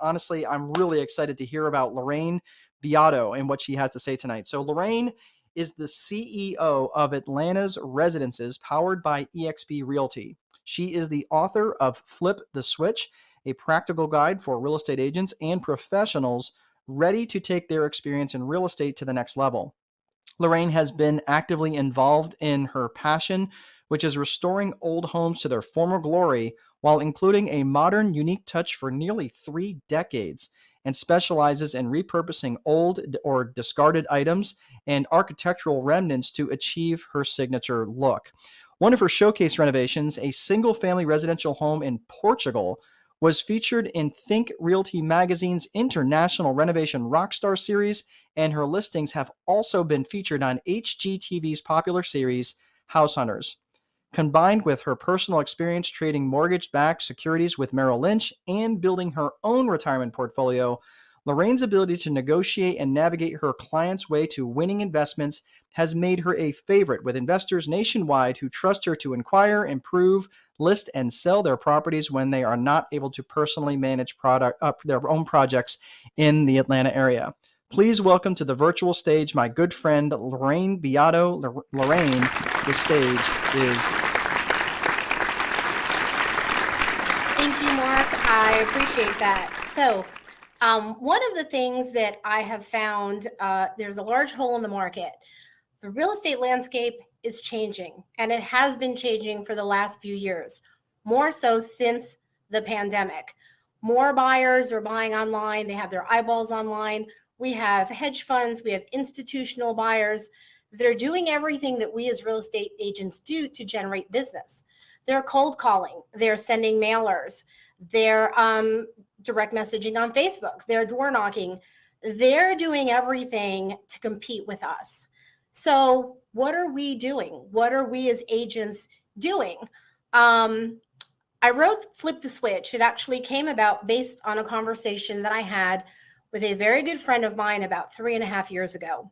honestly, I'm really excited to hear about Lorraine Beato and what she has to say tonight. So Lorraine is the CEO of Atlanta's Residences, powered by eXp Realty. She is the author of Flip the Switch, a practical guide for real estate agents and professionals ready to take their experience in real estate to the next level. Lorraine has been actively involved in her passion, which is restoring old homes to their former glory while including a modern, unique touch for nearly 3 decades, and specializes in repurposing old or discarded items and architectural remnants to achieve her signature look. One of her showcase renovations, a single family residential home in Portugal, was featured in Think Realty Magazine's International Renovation Rockstar series, and her listings have also been featured on HGTV's popular series, House Hunters. Combined with her personal experience trading mortgage-backed securities with Merrill Lynch and building her own retirement portfolio, Lorraine's ability to negotiate and navigate her clients' way to winning investments has made her a favorite with investors nationwide who trust her to inquire, improve, list, and sell their properties when they are not able to personally manage their own projects in the Atlanta area. Please welcome to the virtual stage my good friend Lorraine Beato. Lorraine, the stage is. Thank you, Mark. I appreciate that. So, one of the things that I have found, there's a large hole in the market. The real estate landscape is changing, and it has been changing for the last few years, more so since the pandemic. More buyers are buying online. They have their eyeballs online. We have hedge funds. We have institutional buyers. They're doing everything that we as real estate agents do to generate business. They're cold calling. They're sending mailers. They're direct messaging on Facebook. They're door knocking. They're doing everything to compete with us. So what are we doing? What are we as agents doing? I wrote Flip the Switch. It actually came about based on a conversation that I had with a very good friend of mine about 3.5 years ago.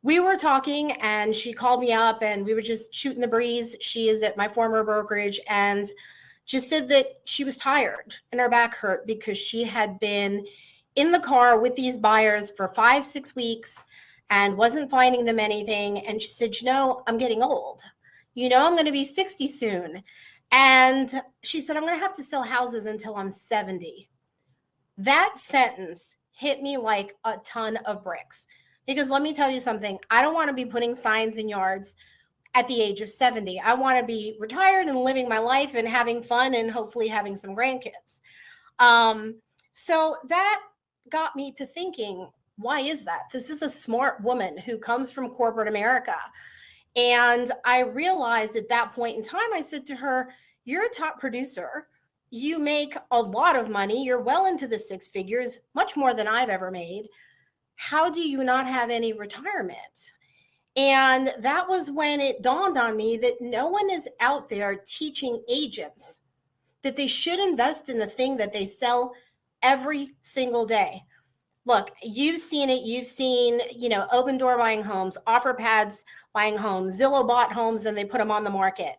We were talking and she called me up and we were just shooting the breeze. She is at my former brokerage and just said that she was tired and her back hurt because she had been in the car with these buyers for 5-6 weeks and wasn't finding them anything. And she said, I'm getting old. I'm going to be 60 soon. And she said, I'm going to have to sell houses until I'm 70. That sentence hit me like a ton of bricks. Because let me tell you something, I don't want to be putting signs in yards at the age of 70. I want to be retired and living my life and having fun and hopefully having some grandkids. So that got me to thinking, why is that? This is a smart woman who comes from corporate America. And I realized at that point in time, I said to her, you're a top producer. You make a lot of money. You're well into the 6 figures, much more than I've ever made. How do you not have any retirement? And that was when it dawned on me that no one is out there teaching agents that they should invest in the thing that they sell every single day. Look, you've seen it. You've seen, Open Door buying homes, OfferPads buying homes, Zillow bought homes and they put them on the market.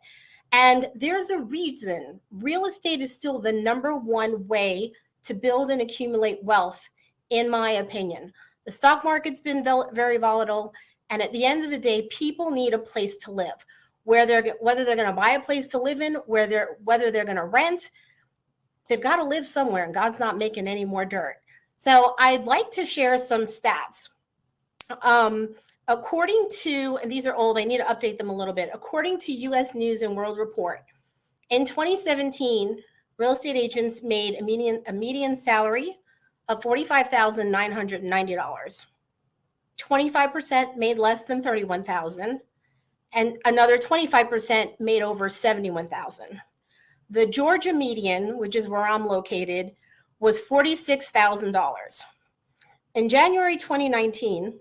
And there's a reason real estate is still the number one way to build and accumulate wealth, in my opinion. The stock market's been very volatile. And at the end of the day, people need a place to live, whether they're going to buy a place to live in, whether they're going to rent. They've got to live somewhere, and God's not making any more dirt. So I'd like to share some stats. According to, and these are old, I need to update them a little bit. According to U.S. News and World Report, in 2017, real estate agents made a median salary of $45,990. 25% made less than $31,000, and another 25% made over $71,000. The Georgia median, which is where I'm located, was $46,000. In January 2019,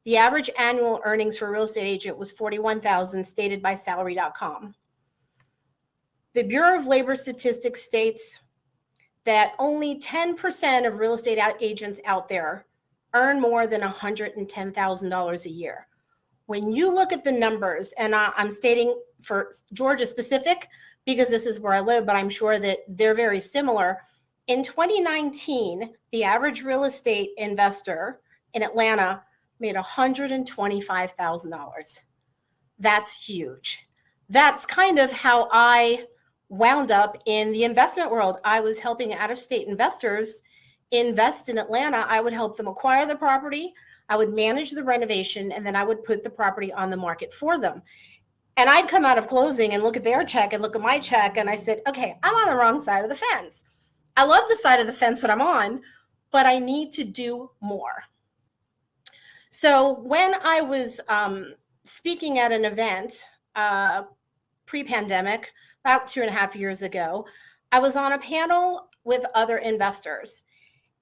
the average annual earnings for a real estate agent was $41,000, stated by salary.com. The Bureau of Labor Statistics states that only 10% of real estate agents out there earn more than $110,000 a year. When you look at the numbers, and I'm stating for Georgia specific because this is where I live, but I'm sure that they're very similar. In 2019, the average real estate investor in Atlanta made $125,000. That's huge. That's kind of how I wound up in the investment world. I was helping out-of-state investors invest in Atlanta. I would help them acquire the property, I would manage the renovation, and then I would put the property on the market for them. And I'd come out of closing and look at their check and look at my check, and I said, okay, I'm on the wrong side of the fence. I love the side of the fence that I'm on, but I need to do more. So when I was speaking at an event pre-pandemic, about 2.5 years ago, I was on a panel with other investors.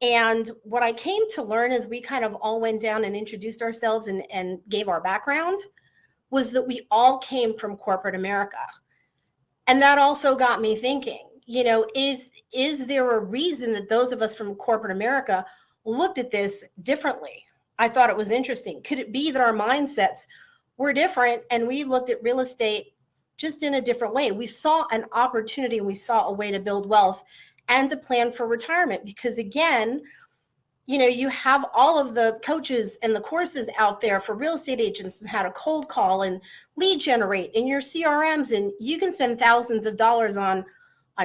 And what I came to learn as we kind of all went down and introduced ourselves and gave our background was that we all came from corporate America. And that also got me thinking, is there a reason that those of us from corporate America looked at this differently? I thought it was interesting. Could it be that our mindsets were different and we looked at real estate just in a different way? We saw an opportunity and we saw a way to build wealth and to plan for retirement, because again, you have all of the coaches and the courses out there for real estate agents and how to cold call and lead generate in your CRMs, and you can spend thousands of dollars on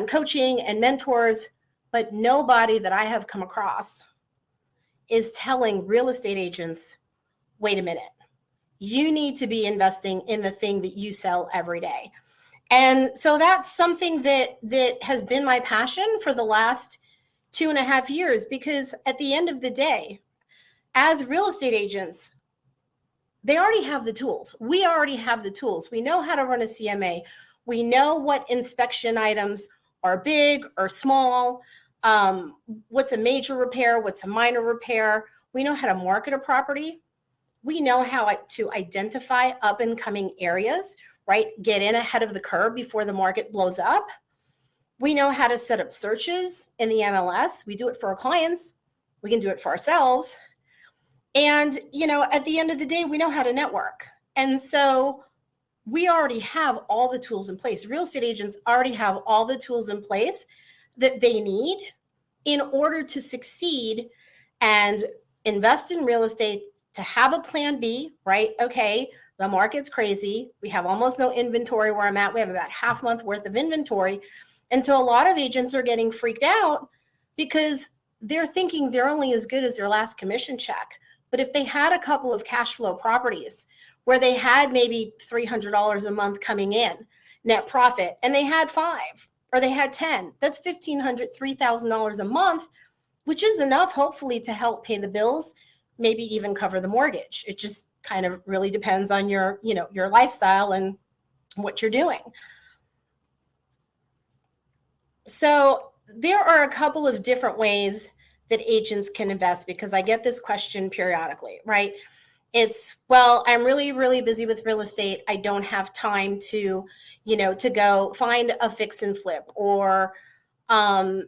coaching and mentors, but nobody that I have come across is telling real estate agents, wait a minute, you need to be investing in the thing that you sell every day. And so that's something that has been my passion for the last 2.5 years, because at the end of the day, as real estate agents, they already have the tools. We already have the tools. We know how to run a CMA. We know what inspection items are big or small, what's a major repair, what's a minor repair. We know how to market a property. We know how to identify up and coming areas, right? Get in ahead of the curve before the market blows up. We know how to set up searches in the MLS. We do it for our clients. We can do it for ourselves. And, at the end of the day, we know how to network. And so we already have all the tools in place. Real estate agents already have all the tools in place that they need in order to succeed and invest in real estate, to have a plan B, right? Okay, the market's crazy. We have almost no inventory where I'm at. We have about half month worth of inventory. And so a lot of agents are getting freaked out because they're thinking they're only as good as their last commission check. But if they had a couple of cash flow properties where they had maybe $300 a month coming in net profit, and they had 5 or they had 10, that's $1,500, $3,000 a month, which is enough, hopefully, to help pay the bills, maybe even cover the mortgage. It just kind of really depends on your lifestyle and what you're doing. So there are a couple of different ways that agents can invest, because I get this question periodically, right? It's, well, I'm really, really busy with real estate. I don't have time to go find a fix and flip, or, I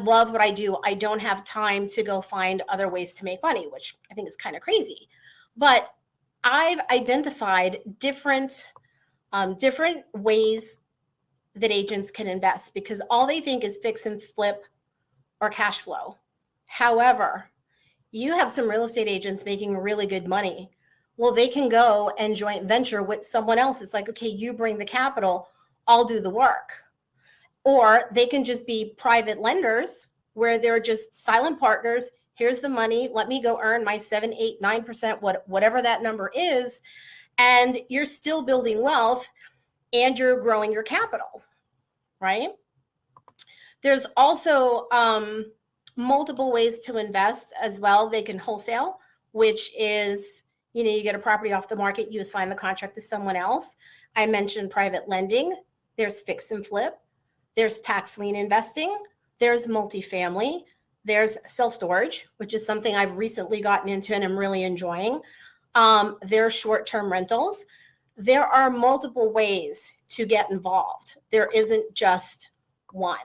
love what I do. I don't have time to go find other ways to make money, which I think is kind of crazy. But I've identified different ways that agents can invest, because all they think is fix and flip or cash flow. However, you have some real estate agents making really good money. Well, they can go and joint venture with someone else. It's like, okay, you bring the capital, I'll do the work. Or they can just be private lenders where they're just silent partners. Here's the money. Let me go earn my 7, 8, 9%, whatever that number is. And you're still building wealth and you're growing your capital, right? There's also multiple ways to invest as well. They can wholesale, which is, you get a property off the market, you assign the contract to someone else. I mentioned private lending. There's fix and flip. There's tax lien investing. There's multifamily. There's self-storage, which is something I've recently gotten into and I'm really enjoying. There's short-term rentals. There are multiple ways to get involved. There isn't just one.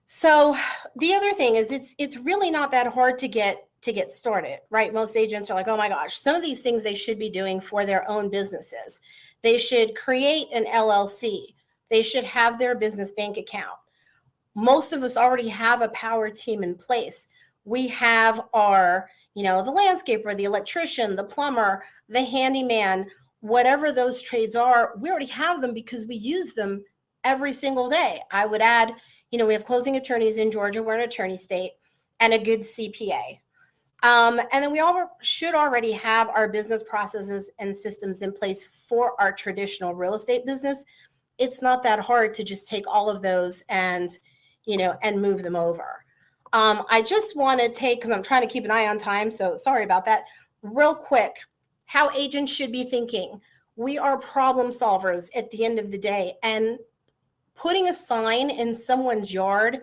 So the other thing is it's really not that hard to get started, right? Most agents are like, oh my gosh, some of these things they should be doing for their own businesses. They should create an LLC. They should have their business bank account. Most of us already have a power team in place. We have our, the landscaper, the electrician, the plumber, the handyman, whatever those trades are, we already have them because we use them every single day. I would add, we have closing attorneys in Georgia. We're an attorney state, and a good CPA. And then we all should already have our business processes and systems in place for our traditional real estate business. It's not that hard to just take all of those and move them over. I just want to take, because I'm trying to keep an eye on time, so sorry about that, real quick, how agents should be thinking. We are problem solvers at the end of the day, and putting a sign in someone's yard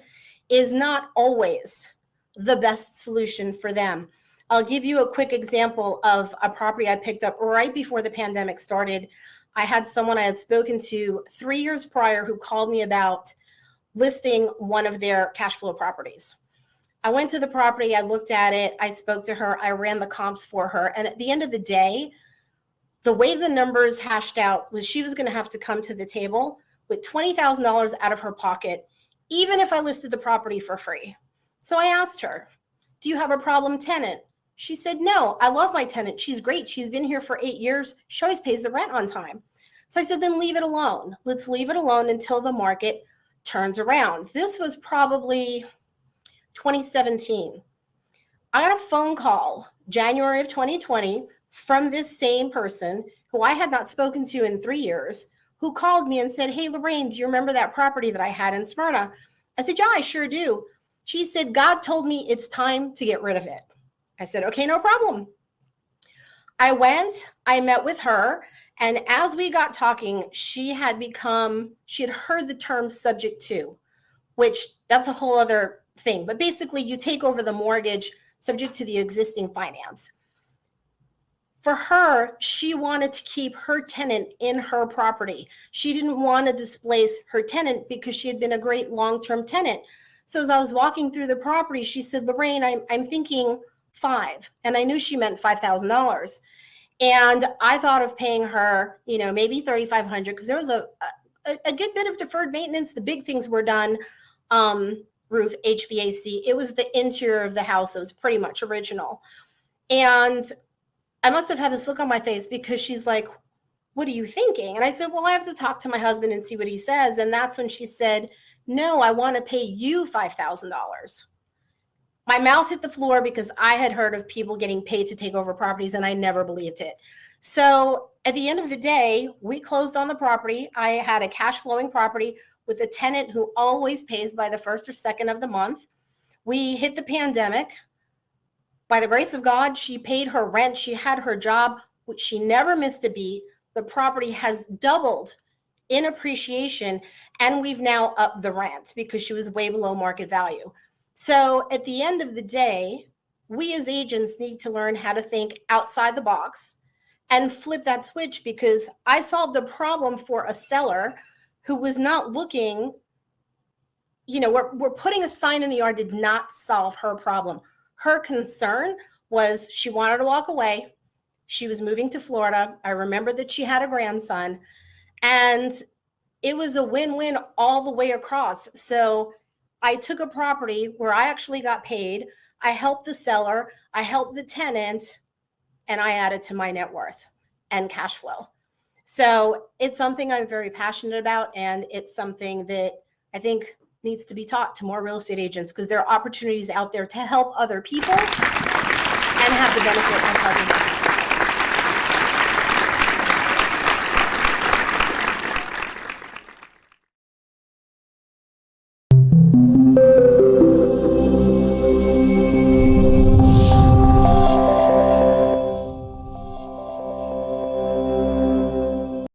is not always the best solution for them. I'll give you a quick example of a property I picked up right before the pandemic started. I had someone I had spoken to 3 years prior who called me about listing one of their cash flow properties. I went to the property, I looked at it, I spoke to her, I ran the comps for her. And at the end of the day, the way the numbers hashed out was she was going to have to come to the table with $20,000 out of her pocket, even if I listed the property for free. So I asked her, do you have a problem tenant? She said, no, I love my tenant. She's great. She's been here for 8 years. She always pays the rent on time. So I said, then leave it alone. Let's leave it alone until the market turns around. This was probably 2017. I got a phone call January of 2020 from this same person who I had not spoken to in 3 years, who called me and said, hey, Lorraine, do you remember that property that I had in Smyrna? I said, yeah, I sure do. She said, God told me it's time to get rid of it. I said, okay, no problem. I went, I met with her, and as we got talking, she had heard the term subject to, which that's a whole other thing. But basically, you take over the mortgage subject to the existing finance. For her, she wanted to keep her tenant in her property. She didn't want to displace her tenant because she had been a great long-term tenant. So as I was walking through the property, she said, Lorraine, I'm thinking $5,000. And I knew she meant $5,000. And I thought of paying her, maybe $3,500 because there was a good bit of deferred maintenance. The big things were done, roof, HVAC. It was the interior of the house that was pretty much original. And I must have had this look on my face because she's like, what are you thinking? And I said, well, I have to talk to my husband and see what he says. And that's when she said, no, I want to pay you $5,000. My mouth hit the floor because I had heard of people getting paid to take over properties, and I never believed it. So at the end of the day, we closed on the property. I had a cash flowing property with a tenant who always pays by the 1st or 2nd of the month. We hit the pandemic. By the grace of God, she paid her rent. She had her job, which she never missed a beat. The property has doubled in appreciation, and we've now upped the rent because she was way below market value. So at the end of the day, we as agents need to learn how to think outside the box and flip that switch, because I solved a problem for a seller who was not looking, we're putting a sign in the yard did not solve her problem. Her concern was she wanted to walk away. She was moving to Florida. I remember that she had a grandson, and it was a win-win all the way across. So I took a property where I actually got paid. I helped the seller, I helped the tenant, and I added to my net worth and cash flow. So it's something I'm very passionate about, and it's something that I think needs to be taught to more real estate agents, because there are opportunities out there to help other people and have the benefit of helping us.